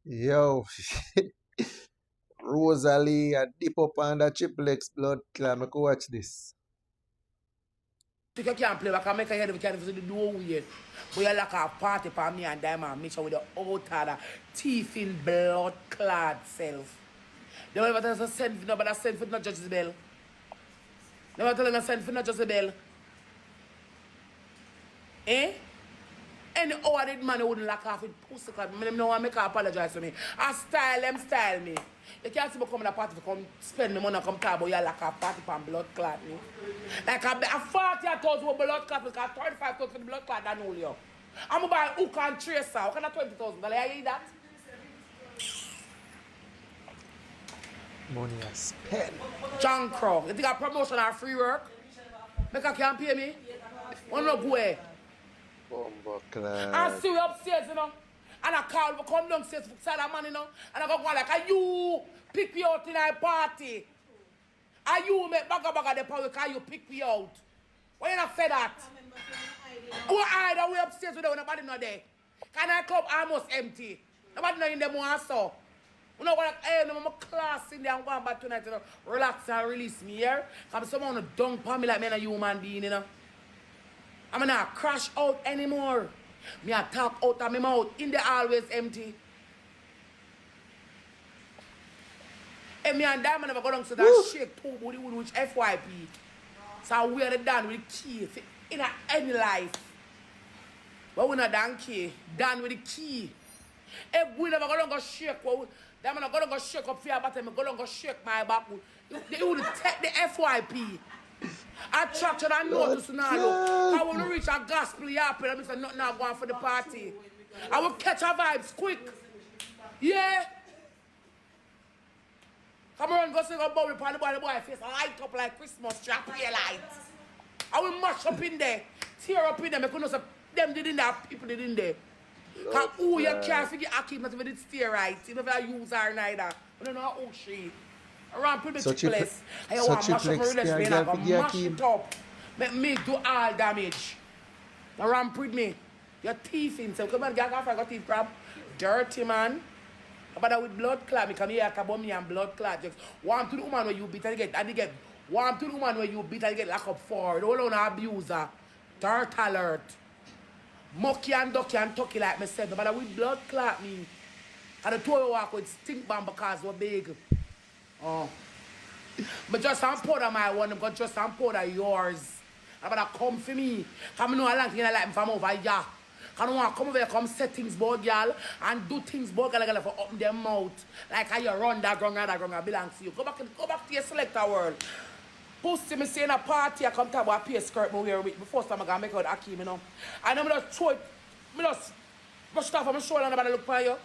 Yo, Rosea Lee, I dip up on the TripleX blood clam. I could watch this. You can't play back and make a head of the can't do weird. But you like a party for me and Diamond mix up with the outer teeth in blood clad self. They will ever tell us to send for nobody send for not just the bell. They will tell us to send for not just the bell. Eh? Any other man wouldn't lock off with pussy card. I don't want to make her apologize to me. I style me. You can't see me come to the party to come spend the money and come talk about you like a party for blood clot me. Like a 40,000 for blood clot because 35,000 for the blood clot than all you. I'm going to buy a hook and tracer. What kind of $20,000? You hear that? Money I spend. John Crow. You think a promotion or free work? Make a can pay me? One no go away. Bumbo I see you upstairs, you know. And I call, we come downstairs for side of man, you know. And I go like, are you pick me out in a party? Are you make baga the power because you pick me out? Why you not say that? Who hide away upstairs with nobody not there? Can I club almost empty? Nobody not in them one so. You know what? Hey, no, my class in there and going back tonight, you know. Relax and release me here. Because someone want to dunk on me like me and a human being, you know. I'm not crash out anymore. Me a talk out of my mouth. In the always empty. And me and Diamond never go down to that shake two booty wood which FYP. So we are done with the key in any life. But we're not done key. Done with the key. If we never go down go shake, well, Diamond not go down go shake up for your bottom, go down go shake my back. They would take the FYP. Attraction and notice now. I want to reach a gospel happen. I say nothing now going for the party. I will catch our vibes quick. Yeah. Come on, go see go bow upon the boy face. Light up like Christmas tree. Play lights. I will mash up in there. Tear up in there. Because know them did in there, people did in there. Because who you can't figure I keep not with it stay right. You never use her neither. I don't know how she. Around pretty much place. I want to mash up my relationship. I can mash it up. Make me do all damage. Around pretty me. Your teeth in. So come on, get off. I got teeth crab. Dirty man. But with blood clot, me come here about me and blood clot. Just warm to the woman where you beat and get warm to the woman where you beat and get locked up for. Don't want to abuse her. Dirt alert. Mucky and ducky and tucky like me said. But with blood clot me. And the two of you walk with stink bomb because we're big. Oh. But just some powder my one, but just some powder yours. I better come for me. Come know how long you like me from over here. I don't want to come over here, come set things both girl and do things both girl for open their mouth. Like how you run that ground belongs to you. Go back to your selector world. Pussy me say in a party, I come to about a pay skirt me wear with before time I gotta make out Akeem, you know. And then I just throw it, I just brush it off on my shoulder and nobody look for you.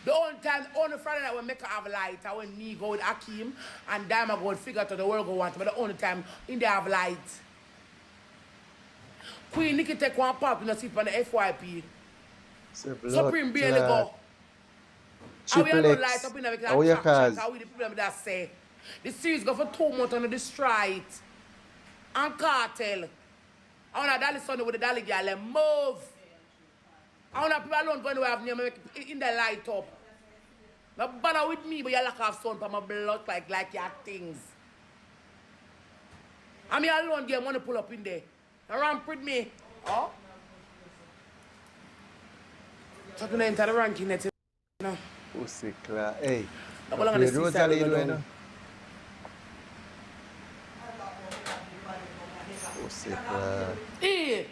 The only Friday night we make have light, I when me go with Akeem and Diamond go and figure out the world go want, but the only time in they have light. Queen Nikki take one pop in the sleep on the FYP. Supreme barely go. And we are not light up in the track, how we the people that say. The series go for 2 months and destroy it. And cartel. I want to Dolly Sunday with the Dolly girl and move. I want to people alone going to have name in the light up. Not bother with me, but you lack of sun for my blood like your things. And me alone get money pull up in there. Around with me. Oh? Talking into the ranking net. No. Pussy cla. Hey. How long the Rosea Lee doing? Pussy cla. Hey!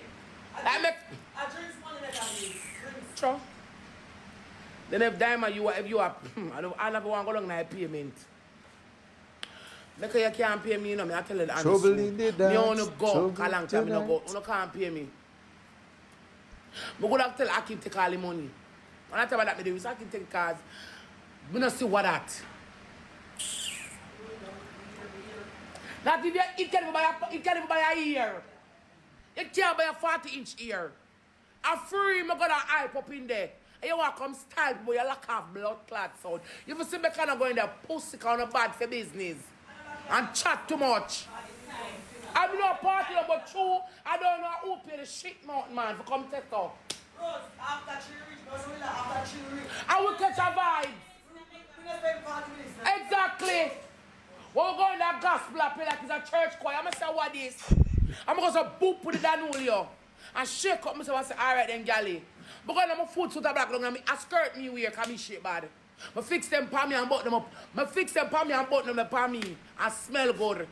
I make. True. Then if Diamond if you are I never want to go along that payment. Because you can't pay me, you know, I tell you the honest. Trouble in the dance. Me want to go, because a long time I don't go. You can't pay me. I go to tell Akeem take all the money. When I tell that, I do, Akeem take cards. I don't see what that. That if you can't even buy a ear. You can't buy a 40-inch ear. A free, I got an eye pop in there. And you want to come style, but you lack of blood clot sound. You see me kind of going there, pussy kind of bad for business. And chat too much. I'm not party, but true, I don't know who pay the shit mountain man for come take off. Rose, after catch a vibe. Exactly. We're going to gospel up like it's a church choir. I'm going to say what this. I'm going to boop with the Danulio. And shake up myself and say, all right then, galley. Because I'm a foot suit of black long, I skirt me wear, because I shape bad. I fix them for me and button them up. I fix them for me and button them for me. And smell good.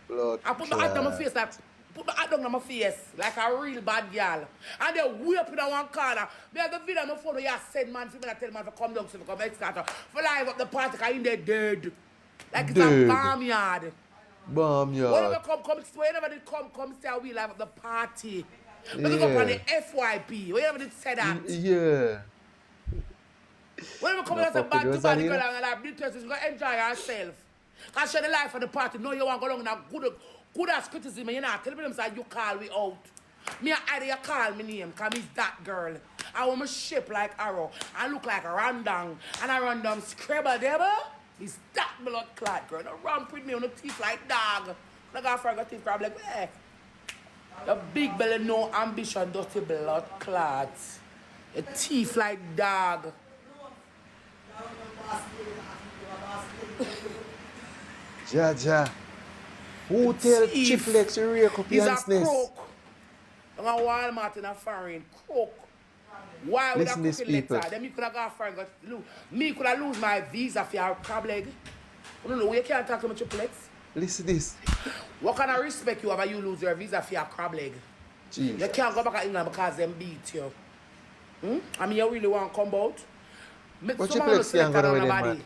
Blood I put my hat on my face like, put my hat on my face like a real bad girl. And they whip in one corner. Me have the video on my phone where you send man for me and tell man to come down to come extra. For live up the party because in there dead. Like it's a barnyard. Barnyard. Whenever they come say we live up the party. But go up on the FYP. Whenever they say that. Yeah. Whenever come and say bad to bad girl and like this person is going to enjoy yourself. Because share the life of the party. No, you want to go along in a good ass criticism. And you're not telling them that you call me out. Me either you call me name because it's that girl. I want my shape like arrow. I look like a random. And I random scribble devil. It's that blood clot girl. Don't ramp with me on the teeth like dog. I got forgot teeth crab like eh. The big belly no ambition dirty blood clot. Your teeth like dog. Jaja. Who tell TripleX to rake up your He's a crook. I'm a Walmart in a foreign crook. Why would I cook it later? Then me could have got foreign. Me could have lose my visa for your crab leg. You know, you can't talk to me TripleX. Listen this. What kind of respect you have if you lose your visa for your crab leg? Jesus. You can't go back to England because them beat you. I mean, you really want to come out? What TripleX can't go with them, man?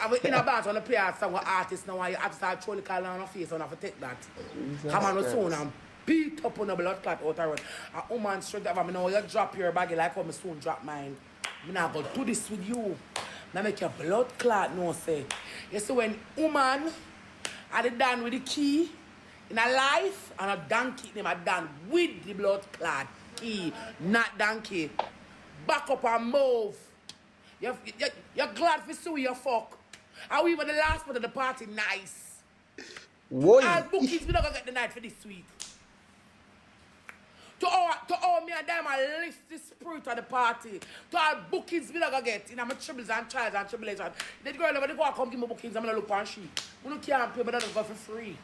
I'm in a band on the play art song with artists now and you have to start throwing the color on your face and have to take that. Come on the soon and beat up on the blood clot out of it. A woman straight up, I know you drop your baggy like how I soon drop mine. I'm not going to do this with you. Now make your blood clot no say. You see when woman are done with the key in a life and a donkey them are done with the blood clot key, not donkey. Back up and move. You're glad for see your fuck. And we were the last one of the party nice. Why? And bookings we not gonna get the night for this week. To all me and them I lift the spirit of the party. To all bookings we not gonna get in my troubles and trials and tribulations. The girl never go and come give me bookings, I'm gonna look on she. We don't can't pay, but that go for free.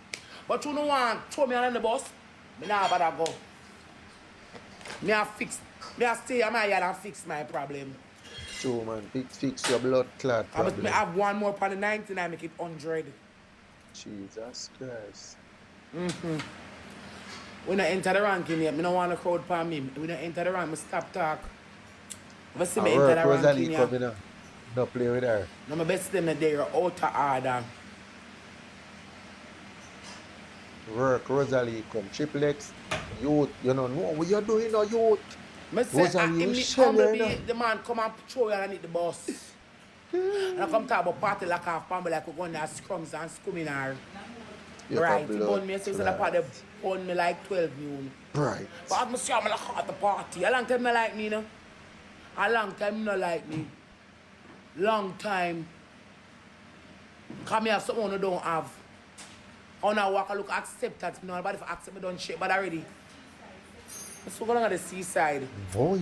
But you know want throw me on the bus, me nah bother go. Me I stay on my yard and fix my problem. True, man. Fix your blood clot problem. I have one more for the 99, make it 100. Jesus Christ. When I enter the ranking yet, I don't want a crowd for me. When I enter the rank, I stop talk. If I see me enter the Rosea ranking Lee yet, coming up. No play with her. no, my best them they are out of order. Work, Rosea Lee come. TripleX, youth, you know what you're doing, no youth. I say, the man come and throw you underneath the bus. And I come talk about party like half family like we're going to scrums and scumming her. Right, he bun me, so he said that part of bun me like 12 noon. Right. But I'm sure I'm like at the party. A long time not like me, you know. A long time not like me. Long time. Come here, something I don't have. I want to walk and look acceptance. Nobody for accept me don't shit, but already. Let's go along at the seaside. Boy.